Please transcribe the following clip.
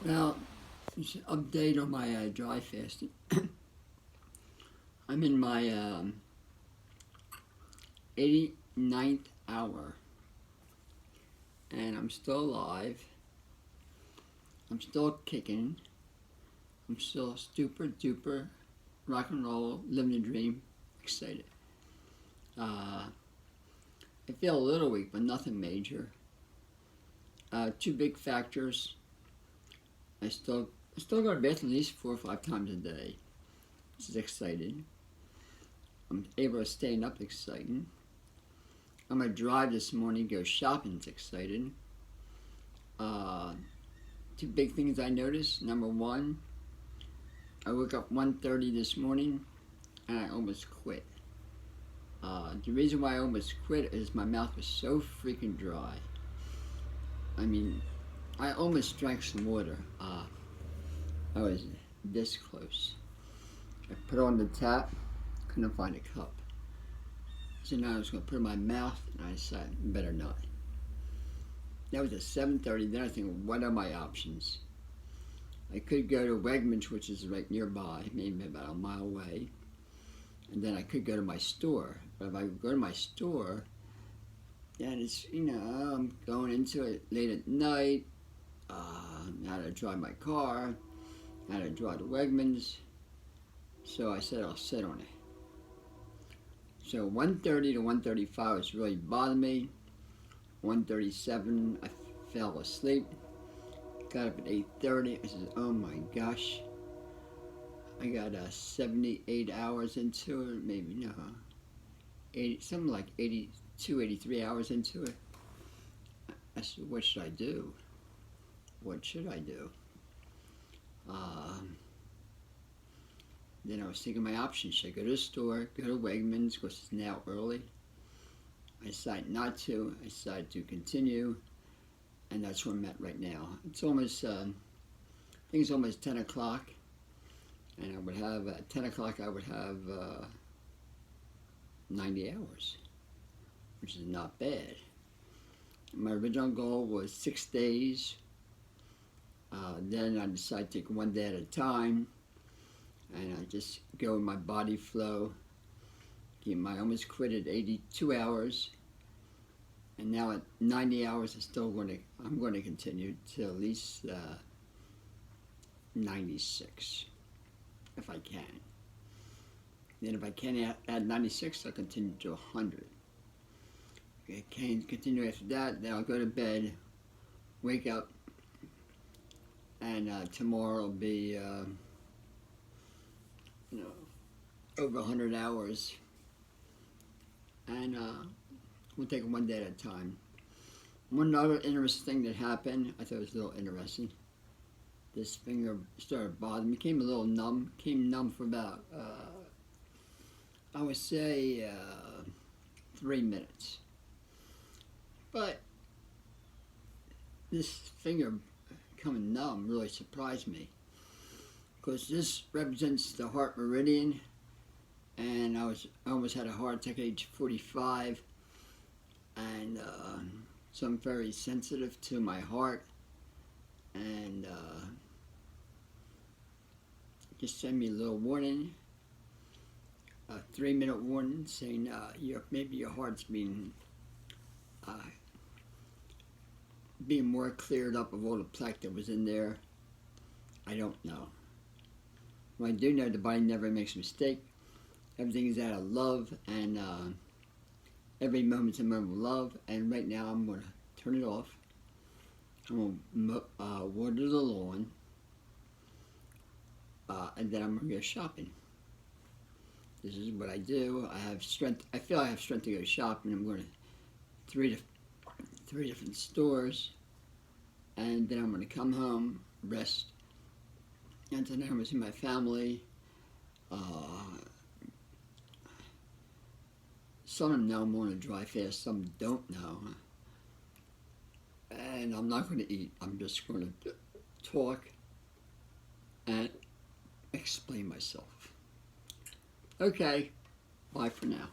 Well, just an update on my dry fasting. I'm in my 89th hour, and I'm still alive. I'm still kicking. I'm still super duper rock and roll, living the dream, excited. I feel a little weak, but nothing major. Two big factors. I still go to bed at least 4 or 5 times a day. This is exciting. I'm able to stand up, exciting. I'm gonna drive this morning, go shopping, it's exciting. Uh, Two big things I noticed. Number one, I woke up 1:30 this morning and I almost quit. The reason why I almost quit is my mouth was so freaking dry. I mean, I almost drank some water. I was this close. I put on the tap, couldn't find a cup. So now I was going to put it in my mouth, and I decided, better not. That was at 7:30. Then I think, what are my options? I could go to Wegmans, which is right nearby, maybe about a mile away. And then I could go to my store. But if I go to my store, then it's, I'm going into it late at night. How to drive my car, how to drive to Wegmans. So I said I'll sit on it. So 1:30 to 1:35 was really bothering me. 1:37 I fell asleep. Got up at 8:30. I said, oh my gosh. I got 78 hours into it, maybe no, 80, something like 82, 83 hours into it. I said, what should I do? What should I do? Then I was thinking my options. Should I go to the store, go to Wegmans, because it's now early? I decided not to. I decided to continue, and that's where I'm at right now. It's almost, I think it's almost 10 o'clock, and I would have, at 10 o'clock, I would have 90 hours, which is not bad. My original goal was 6 days. Then I decided to take one day at a time, and I just go with my body flow. I almost quit at 82 hours, and now at 90 hours, I'm going to continue to at least 96, if I can. Then if I can add 96, I'll continue to 100. If I can continue after that, then I'll go to bed, wake up, and tomorrow will be, over 100 hours. And we'll take it one day at a time. One other interesting thing that happened, I thought it was a little interesting. This finger started bothering me, came a little numb, for about, I would say, 3 minutes. But this finger becoming numb really surprised me, because this represents the heart meridian, and I almost had a heart attack at age 45, and so I'm very sensitive to my heart, and just send me a little warning, a 3-minute warning saying maybe your heart's being more cleared up of all the plaque that was in there. I don't know. Well, I do know the body never makes a mistake. Everything is out of love, and every moment's a moment of love. And right now, I'm going to turn it off. I'm going to water the lawn, and then I'm going to go shopping. This is what I do. I have strength. I feel I have strength to go shopping. I'm going to three different stores, and then I'm going to come home, rest, and then I'm going to see my family. Some of them know I'm on a dry fast, some don't know. And I'm not going to eat. I'm just going to talk and explain myself. Okay, bye for now.